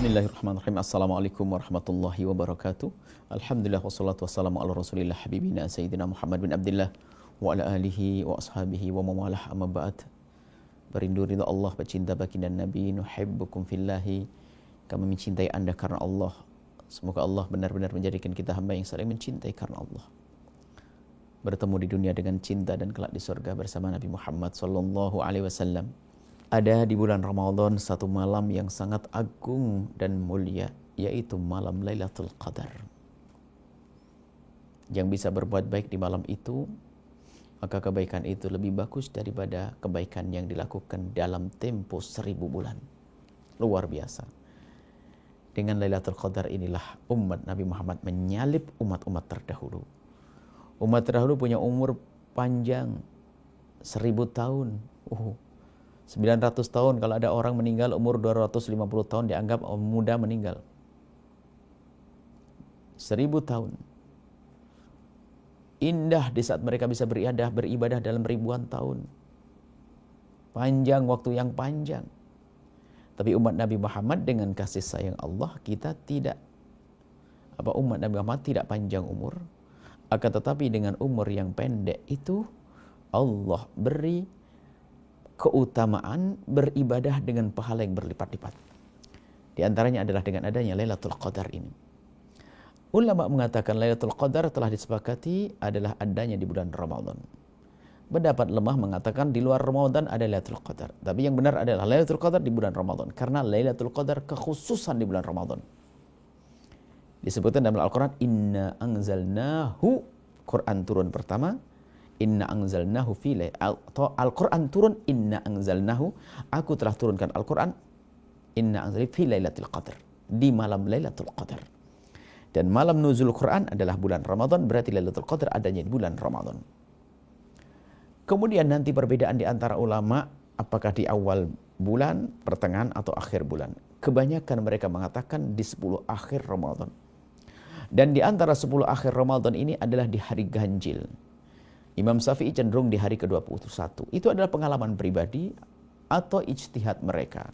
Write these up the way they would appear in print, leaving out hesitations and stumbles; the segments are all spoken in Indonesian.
Bismillahirrahmanirrahim. Assalamualaikum warahmatullahi wabarakatuh. Alhamdulillah wassalatu wassalamu ala rasulillah habibina sayyidina Muhammad bin Abdullah wa ala alihi wa ashabihi wa mawalah amma ba'd. Berindu ridha Allah, pecinta baginda Nabi, nuhibbukum fillahi, kami mencintai anda karena Allah. Semoga Allah benar-benar menjadikan kita hamba yang saling mencintai karena Allah. Bertemu di dunia dengan cinta dan kelak di surga bersama Nabi Muhammad sallallahu alaihi wasallam. Ada di bulan Ramadan satu malam yang sangat agung dan mulia, yaitu malam Lailatul Qadar. Yang bisa berbuat baik di malam itu, maka kebaikan itu lebih bagus daripada kebaikan yang dilakukan dalam tempo 1000 bulan. Luar biasa. Dengan Lailatul Qadar inilah umat Nabi Muhammad menyalip umat-umat terdahulu. Umat terdahulu punya umur panjang 1000 tahun. 900 tahun, kalau ada orang meninggal umur 250 tahun dianggap muda meninggal. 1000 tahun. Indah di saat mereka bisa beribadah dalam ribuan tahun. Panjang, waktu yang panjang. Tapi umat Nabi Muhammad dengan kasih sayang Allah, kita tidak, umat Nabi Muhammad tidak panjang umur. Akan tetapi dengan umur yang pendek itu, Allah beri keutamaan beribadah dengan pahala yang berlipat-lipat. Di antaranya adalah dengan adanya Lailatul Qadar ini. Ulama mengatakan Lailatul Qadar telah disepakati adalah adanya di bulan Ramadan. Pendapat lemah mengatakan di luar Ramadan ada Lailatul Qadar. Tapi yang benar adalah Lailatul Qadar di bulan Ramadan. Karena Lailatul Qadar kekhususan di bulan Ramadan. Disebutkan dalam Al-Quran, Inna anzalnahu, Quran turun pertama, Inna anzalnahu fi Al-Quran turun, Inna anzalnahu, aku telah turunkan Al-Quran, Inna anzalnahu fi Lailatul Qadar, di malam Lailatul Qadar. Dan malam nuzul Quran adalah bulan Ramadan, berarti Lailatul Qadar adanya di bulan Ramadan. Kemudian nanti perbedaan di antara ulama, apakah di awal bulan, pertengahan, atau akhir bulan. Kebanyakan mereka mengatakan di 10 akhir Ramadan. Dan di antara 10 akhir Ramadan ini adalah di hari ganjil. Imam Syafi'i cenderung di hari ke-21. Itu adalah pengalaman pribadi atau ijtihad mereka.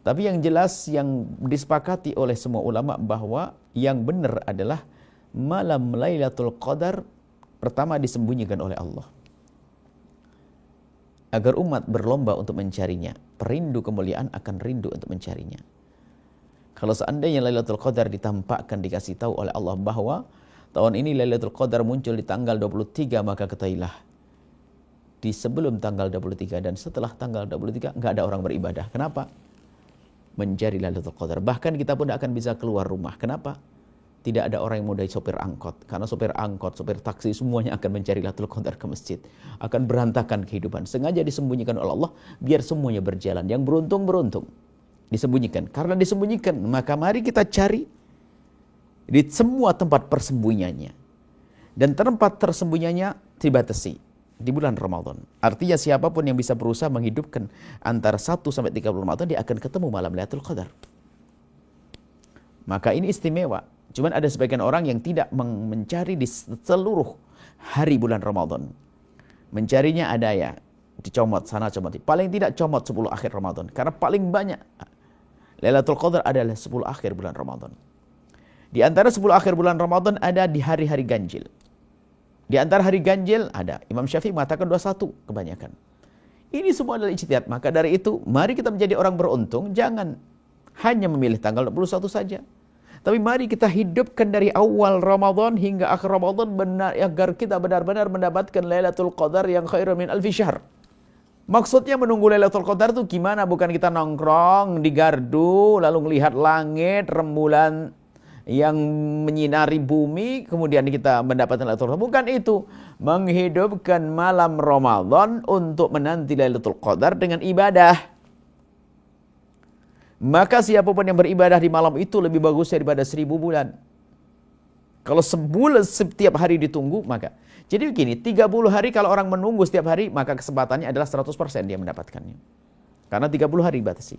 Tapi yang jelas yang disepakati oleh semua ulama bahwa yang benar adalah malam Lailatul Qadar pertama disembunyikan oleh Allah. Agar umat berlomba untuk mencarinya. Perindu kemuliaan akan rindu untuk mencarinya. Kalau seandainya Lailatul Qadar ditampakkan, dikasih tahu oleh Allah bahwa tahun ini Lailatul Qadar muncul di tanggal 23, maka ketahuilah di sebelum tanggal 23 dan setelah tanggal 23 enggak ada orang beribadah. Kenapa? Mencari Lailatul Qadar. Bahkan kita pun tidak akan bisa keluar rumah. Kenapa? Tidak ada orang yang mau dari sopir angkot. Karena sopir angkot, sopir taksi semuanya akan mencari Lailatul Qadar ke masjid. Akan berantakan kehidupan. Sengaja disembunyikan oleh Allah biar semuanya berjalan. Yang beruntung disembunyikan. Karena disembunyikan, maka mari kita cari di semua tempat persembunyiannya. Dan tempat tersembunyiannya dibatasi di bulan Ramadan. Artinya siapapun yang bisa berusaha menghidupkan antara 1 sampai 30 Ramadan, dia akan ketemu malam Lailatul Qadar. Maka ini istimewa. Cuman ada sebagian orang yang tidak mencari di seluruh hari bulan Ramadan. Mencarinya ada ya, dicomot sana, comot. Paling tidak comot 10 akhir Ramadan. Karena paling banyak Lailatul Qadar adalah 10 akhir bulan Ramadan. Di antara 10 akhir bulan Ramadan ada di hari-hari ganjil. Di antara hari ganjil ada. Imam Syafi'i mengatakan 21 kebanyakan. Ini semua adalah ijtihad. Maka dari itu, mari kita menjadi orang beruntung. Jangan hanya memilih tanggal 21 saja. Tapi mari kita hidupkan dari awal Ramadan hingga akhir Ramadan agar kita benar-benar mendapatkan Lailatul Qadar yang khairun min alfi syahr. Maksudnya menunggu Lailatul Qadar itu gimana? Bukan kita nongkrong di gardu, lalu melihat langit, rembulan yang menyinari bumi, kemudian kita mendapatkan Lailatul Qadar. Bukan itu. Menghidupkan malam Ramadan untuk menanti Lailatul Qadar dengan ibadah. Maka siapapun yang beribadah di malam itu lebih bagus daripada 1000 bulan. Kalau sebulan setiap hari ditunggu, maka. Jadi begini, 30 hari kalau orang menunggu setiap hari, maka kesempatannya adalah 100% dia mendapatkannya. Karena 30 hari batasi.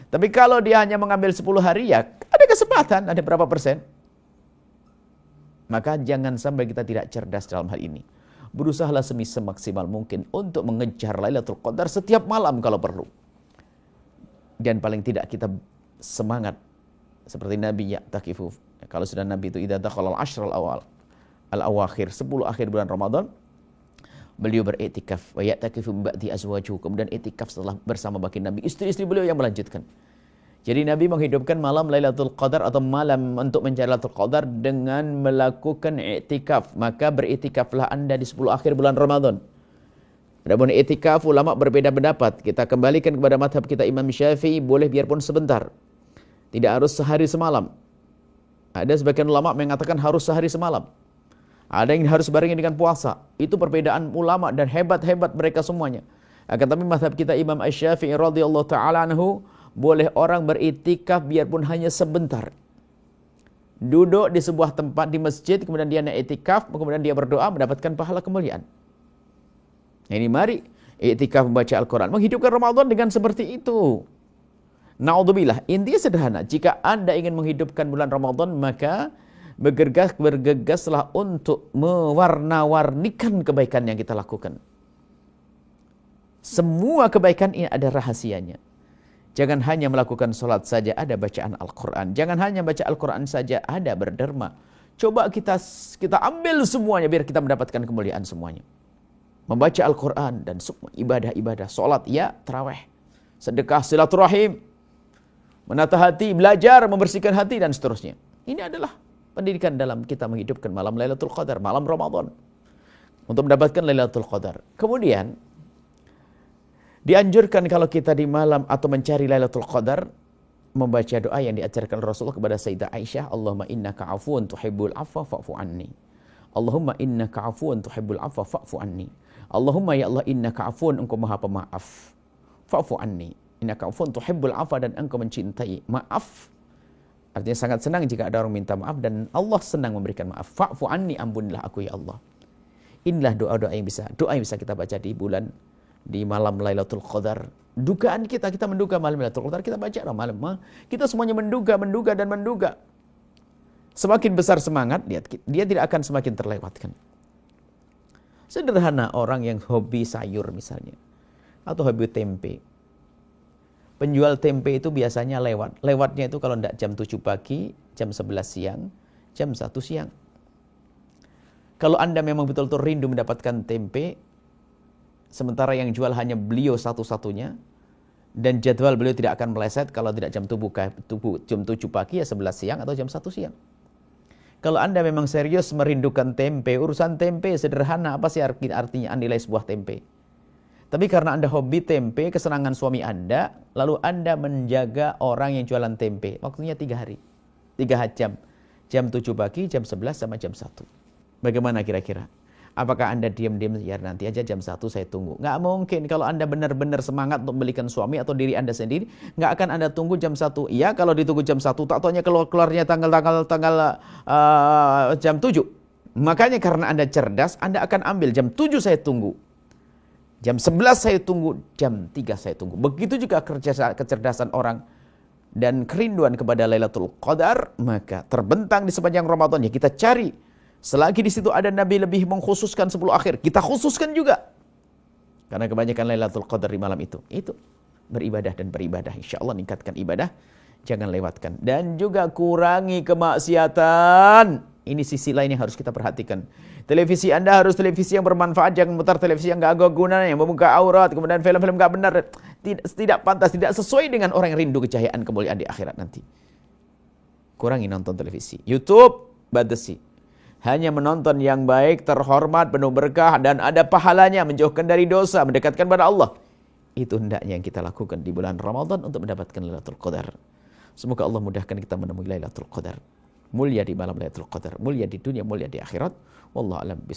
Tapi kalau dia hanya mengambil 10 hari, ya ada kesempatan, ada berapa persen. Maka jangan sampai kita tidak cerdas dalam hal ini. Berusahalah semaksimal mungkin untuk mengejar Lailatul Qadar setiap malam kalau perlu. Dan paling tidak kita semangat seperti Nabi ya'takifu. Kalau sudah Nabi itu idza dakhala al-ashr al-awakhir, 10 akhir bulan Ramadan, beliau beriktikaf wa ya'takifu ba'di azwajuhu, kemudian iktikaf setelah bersama baginda Nabi, istri-istri beliau yang melanjutkan. Jadi Nabi menghidupkan malam Lailatul Qadar atau malam untuk mencari Lailatul Qadar dengan melakukan iktikaf. Maka beriktikaflah Anda di 10 akhir bulan Ramadan. Adapun iktikaf ulama berbeda pendapat. Kita kembalikan kepada mazhab kita Imam Syafi'i, boleh biarpun sebentar. Tidak harus sehari semalam. Ada sebagian ulama mengatakan harus sehari semalam. Ada yang harus barengi dengan puasa. Itu perbedaan ulama dan hebat-hebat mereka semuanya. Akan tapi mazhab kita Imam Asy-Syafi'i radhiyallahu taala anhu, boleh orang beriktikaf biarpun hanya sebentar. Duduk di sebuah tempat di masjid, kemudian dia naik iktikaf, kemudian dia berdoa mendapatkan pahala kemuliaan. Ini mari iktikaf membaca Al-Quran, menghidupkan Ramadan dengan seperti itu. Naudzubillah, intinya sederhana. Jika Anda ingin menghidupkan bulan Ramadan, maka bergegaslah untuk mewarna-warnikan kebaikan yang kita lakukan. Semua kebaikan ini ada rahasianya. Jangan hanya melakukan sholat saja, ada bacaan Al-Quran. Jangan hanya baca Al-Quran saja, ada berderma. Coba kita ambil semuanya biar kita mendapatkan kemuliaan semuanya. Membaca Al-Quran dan semua ibadah-ibadah. Sholat, ya, tarawih. Sedekah, silaturahim. Menata hati, belajar, membersihkan hati, dan seterusnya. Ini adalah pendidikan dalam kita menghidupkan malam Lailatul Qadar, malam Ramadan. Untuk mendapatkan Lailatul Qadar. Kemudian, dianjurkan kalau kita di malam atau mencari Lailatul Qadar, membaca doa yang diajarkan Rasulullah kepada Sayyidah Aisyah, Allahumma innaka afuun tuhibbul afwa fa'fu anni. Allahumma innaka afuun tuhibbul afwa fa'fu anni. Allahumma ya Allah innaka afuun, engkau maha pemaaf. Fa'fu anni. Innaka afuun tuhibbul afwa, dan engkau mencintai maaf. Artinya sangat senang jika ada orang minta maaf, dan Allah senang memberikan maaf. Fa'fu anni, ampunilah aku ya Allah. Inilah doa-doa yang bisa kita baca di malam Lailatul Qadar. Dugaan kita menduga malam Lailatul Qadar, kita baca malam. Kita semuanya menduga. Semakin besar semangat, dia tidak akan semakin terlewatkan. Sederhana, orang yang hobi sayur misalnya, atau hobi tempe. Penjual tempe itu biasanya lewat. Lewatnya itu kalau tidak jam 7 pagi, jam 11 siang, jam 1 siang. Kalau Anda memang betul-betul rindu mendapatkan tempe, sementara yang jual hanya beliau satu-satunya, dan jadwal beliau tidak akan meleset kalau tidak jam 7 pagi, ya 11 siang atau jam 1 siang. Kalau Anda memang serius merindukan tempe, urusan tempe sederhana, apa sih artinya nilai sebuah tempe? Tapi karena Anda hobi tempe, kesenangan suami Anda, lalu Anda menjaga orang yang jualan tempe. Waktunya 3 hari, 3 jam. Jam 7 pagi, jam 11 sama jam 1. Bagaimana kira-kira? Apakah Anda diam-diam, ya nanti aja jam 1 saya tunggu? Nggak mungkin. Kalau Anda benar-benar semangat untuk membelikan suami atau diri Anda sendiri, nggak akan Anda tunggu jam 1. Iya, kalau ditunggu jam 1, tak taunya keluarnya tanggal jam 7. Makanya karena Anda cerdas, Anda akan ambil jam 7 saya tunggu. Jam 11 saya tunggu, jam 3 saya tunggu. Begitu juga kecerdasan orang dan kerinduan kepada Lailatul Qadar, maka terbentang di sepanjang Ramadan, ya kita cari. Selagi di situ ada Nabi lebih mengkhususkan 10 akhir, kita khususkan juga. Karena kebanyakan Lailatul Qadar di malam itu beribadah dan beribadah. Insya Allah meningkatkan ibadah, jangan lewatkan. Dan juga kurangi kemaksiatan. Ini sisi lain yang harus kita perhatikan. Televisi Anda harus televisi yang bermanfaat, jangan putar televisi yang gak ada gunanya, yang membuka aurat, kemudian film-film gak benar. Tidak pantas, tidak sesuai dengan orang yang rindu kecahayaan kemuliaan di akhirat nanti. Kurangi nonton televisi. YouTube, batasi. Hanya menonton yang baik, terhormat, penuh berkah, dan ada pahalanya, menjauhkan dari dosa, mendekatkan pada Allah. Itu hendaknya yang kita lakukan di bulan Ramadan untuk mendapatkan Lailatul Qadar. Semoga Allah mudahkan kita menemui Lailatul Qadar. Mulia di malam Lailatul Qadar, mulia di dunia, mulia di akhirat. Wallahu a'lam bishawab.